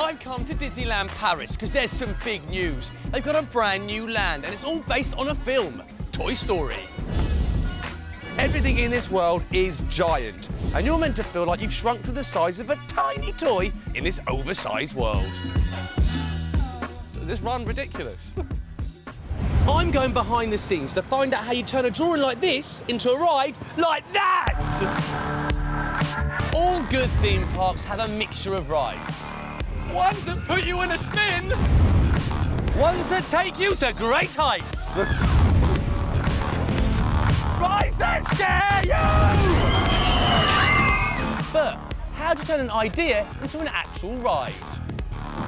I've come to Disneyland Paris because there's some big news. They've got a brand new land and it's all based on a film, Toy Story. Everything in this world is giant, and you're meant to feel like you've shrunk to the size of a tiny toy in this oversized world. Does this run ridiculous? I'm going behind the scenes to find out how you turn a drawing like this into a ride like that! All good theme parks have a mixture of rides. Ones that put you in a spin, ones that take you to great heights. Rides that scare you! But how do you turn an idea into an actual ride?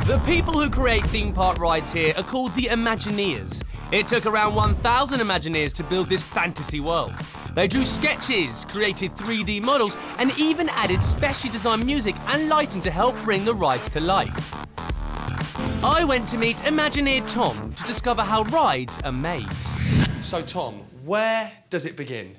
The people who create theme park rides here are called the Imagineers. It took around 1,000 Imagineers to build this fantasy world. They drew sketches, created 3D models, and even added specially designed music and lighting to help bring the rides to life. I went to meet Imagineer Tom to discover how rides are made. So Tom, where does it begin?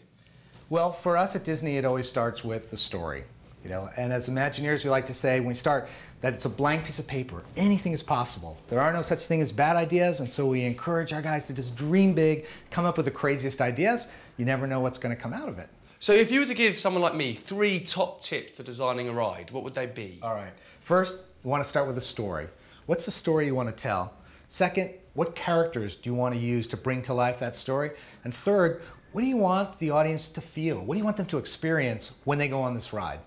Well, for us at Disney, it always starts with the story. You know, and as Imagineers, we like to say when we start that it's a blank piece of paper. Anything is possible. There are no such thing as bad ideas, and so we encourage our guys to just dream big, come up with the craziest ideas. You never know what's going to come out of it. So if you were to give someone like me 3 top tips for designing a ride, what would they be? All right. First, you want to start with a story. What's the story you want to tell? Second, what characters do you want to use to bring to life that story? And third, what do you want the audience to feel? What do you want them to experience when they go on this ride?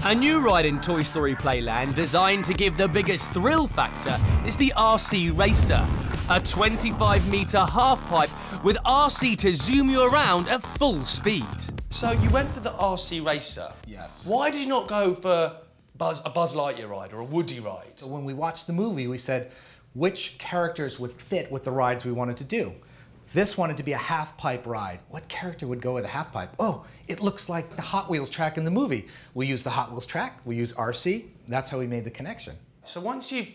A new ride in Toy Story Playland designed to give the biggest thrill factor is the RC Racer, a 25-metre half-pipe with RC to zoom you around at full speed. So you went for the RC Racer? Yes. Why did you not go for a Buzz Lightyear ride or a Woody ride? So when we watched the movie, we said which characters would fit with the rides we wanted to do. This wanted to be a half-pipe ride. What character would go with a half-pipe? Oh, it looks like the Hot Wheels track in the movie. We'll use the Hot Wheels track, we'll use RC. That's how we made the connection. So once you've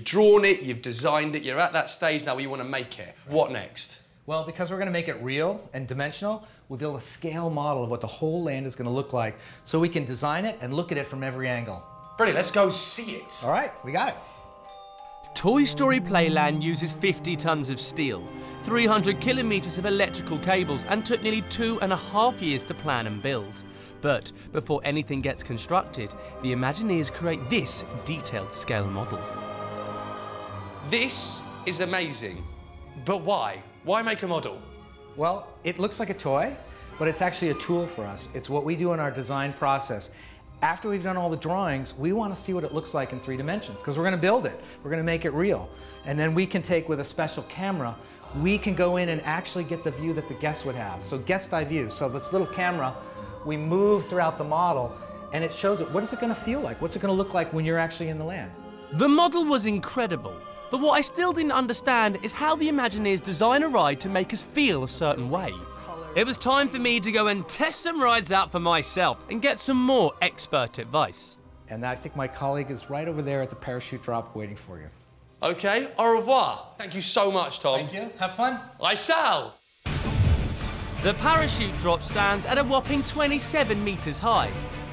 drawn it, you've designed it, you're at that stage now where you want to make it. What next? Well, because we're going to make it real and dimensional, we'll build a scale model of what the whole land is going to look like so we can design it and look at it from every angle. Brilliant, let's go see it. All right, we got it. Toy Story Playland uses 50 tons of steel, 300 kilometres of electrical cables, and took nearly 2.5 years to plan and build. But before anything gets constructed, the Imagineers create this detailed scale model. This is amazing, but why? Why make a model? Well, it looks like a toy, but it's actually a tool for us. It's what we do in our design process. After we've done all the drawings, we want to see what it looks like in 3 dimensions, because we're going to build it. We're going to make it real. And then we can take, with a special camera, we can go in and actually get the view that the guests would have. So guest eye view. So this little camera, we move throughout the model, and it shows it. What is it going to feel like? What's it going to look like when you're actually in the land? The model was incredible. But what I still didn't understand is how the Imagineers design a ride to make us feel a certain way. It was time for me to go and test some rides out for myself and get some more expert advice. And I think my colleague is right over there at the parachute drop waiting for you. Okay, au revoir. Thank you so much, Tom. Thank you. Have fun. I shall. The parachute drop stands at a whopping 27 metres high,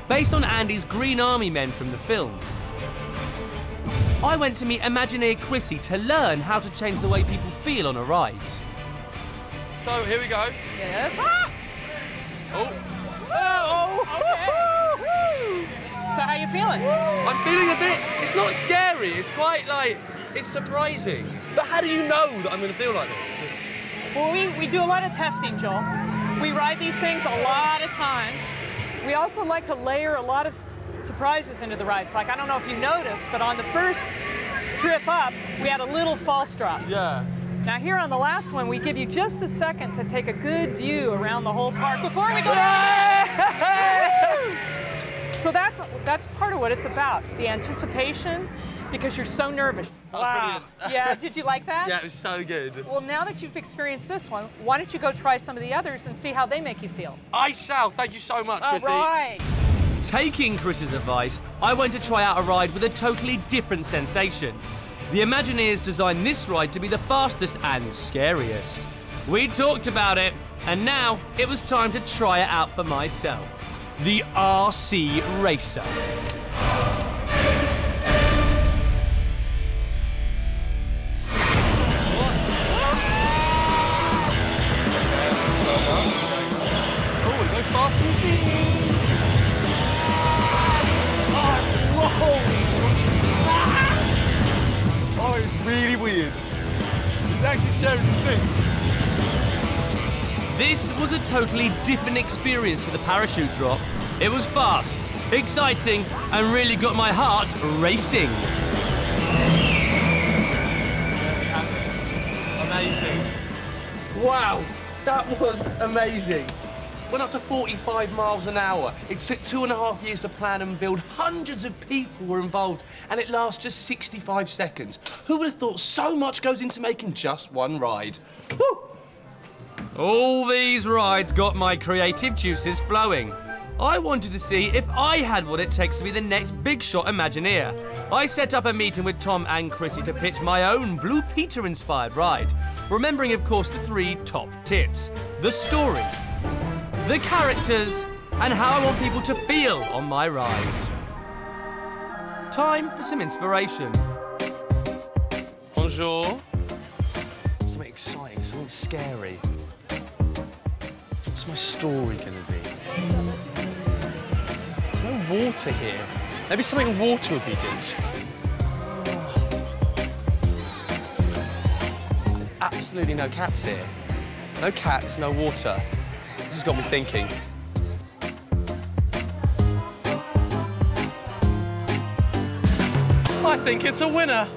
based on Andy's Green Army men from the film. I went to meet Imagineer Chrissy to learn how to change the way people feel on a ride. So, here we go. Yes. Ah! Oh. Oh! Okay. So how you feeling? I'm feeling a bit, it's not scary, it's quite like, it's surprising. But how do you know that I'm going to feel like this? Well, we do a lot of testing, Joel. We ride these things a lot of times. We also like to layer a lot of surprises into the rides. Like, I don't know if you noticed, but on the first trip up, we had a little false drop. Yeah. Now here on the last one, we give you just a second to take a good view around the whole park before we go. So that's part of what it's about, the anticipation, because you're so nervous. Wow. Yeah, did you like that? Yeah, it was so good. Well, now that you've experienced this one, why don't you go try some of the others and see how they make you feel? I shall. Thank you so much, Chrissy. All right. Taking Chris's advice, I went to try out a ride with a totally different sensation. The Imagineers designed this ride to be the fastest and scariest. We talked about it, and now it was time to try it out for myself. The RC Racer. Oh, it's really weird. It's actually scary to think. This was a totally different experience to the parachute drop. It was fast, exciting, and really got my heart racing. Amazing. Wow, that was amazing. Went up to 45 miles an hour. It took 2.5 years to plan and build. Hundreds of people were involved, and it lasts just 65 seconds. Who would have thought so much goes into making just one ride? Woo! All these rides got my creative juices flowing. I wanted to see if I had what it takes to be the next big shot Imagineer. I set up a meeting with Tom and Chrissy to pitch my own Blue Peter-inspired ride, remembering, of course, the 3 top tips: the story, the characters, and how I want people to feel on my ride. Time for some inspiration. Bonjour. Something exciting, something scary. What's my story gonna be? There's no water here. Maybe something water would be good. There's absolutely no cats here. No cats, no water. This has got me thinking. I think it's a winner.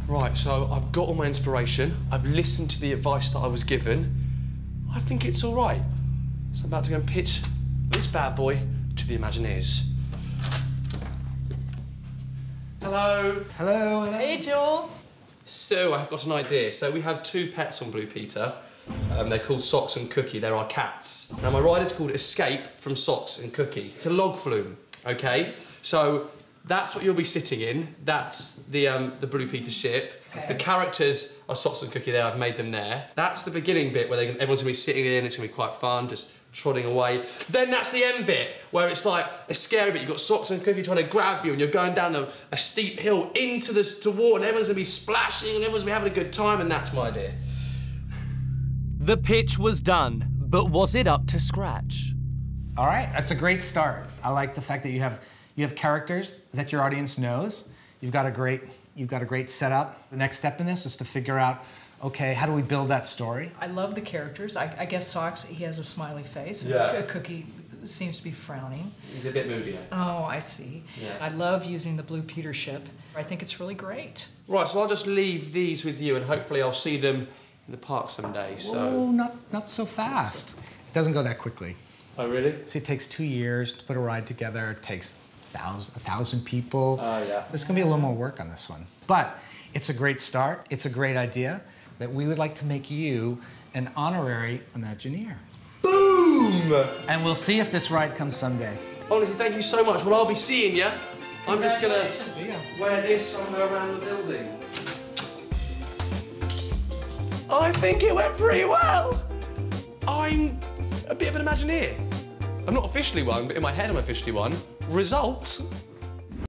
Right, so I've got all my inspiration. I've listened to the advice that I was given. I think it's all right. So I'm about to go and pitch this bad boy to the Imagineers. Hello. Hello. Hey, Joel. So I've got an idea. So we have 2 pets on Blue Peter. They're called Socks and Cookie. They're our cats. Now my ride is called Escape from Socks and Cookie. It's a log flume, okay? So that's what you'll be sitting in. That's the Blue Peter ship. Okay. The characters are Socks and Cookie there. I've made them there. That's the beginning bit where everyone's gonna be sitting in. It's gonna be quite fun, just trotting away. Then that's the end bit where it's like a scary bit. You've got Socks and Cookie trying to grab you, and you're going down a steep hill into the water, and everyone's gonna be splashing, and everyone's gonna be having a good time, and that's my idea. The pitch was done, but was it up to scratch? All right, that's a great start. I like the fact that you have characters that your audience knows. You've got a great setup. The next step in this is to figure out, okay, how do we build that story? I love the characters. I guess Socks, he has a smiley face. Yeah. Cookie seems to be frowning. He's a bit moodier. Oh, I see. Yeah. I love using the Blue Peter ship. I think it's really great. Right, so I'll just leave these with you, and hopefully I'll see them in the park someday. So. Oh, not so fast. It doesn't go that quickly. Oh, really? See, it takes 2 years to put a ride together. It takes 1,000 people. Oh, yeah. There's gonna be a little more work on this one. But it's a great start. It's a great idea that we would like to make you an honorary Imagineer. Boom! And we'll see if this ride comes someday. Honestly, thank you so much. Well, I'll be seeing you. I'm just gonna wear this somewhere around the building. I think it went pretty well. I'm a bit of an Imagineer. I'm not officially one, but in my head I'm officially one. Result,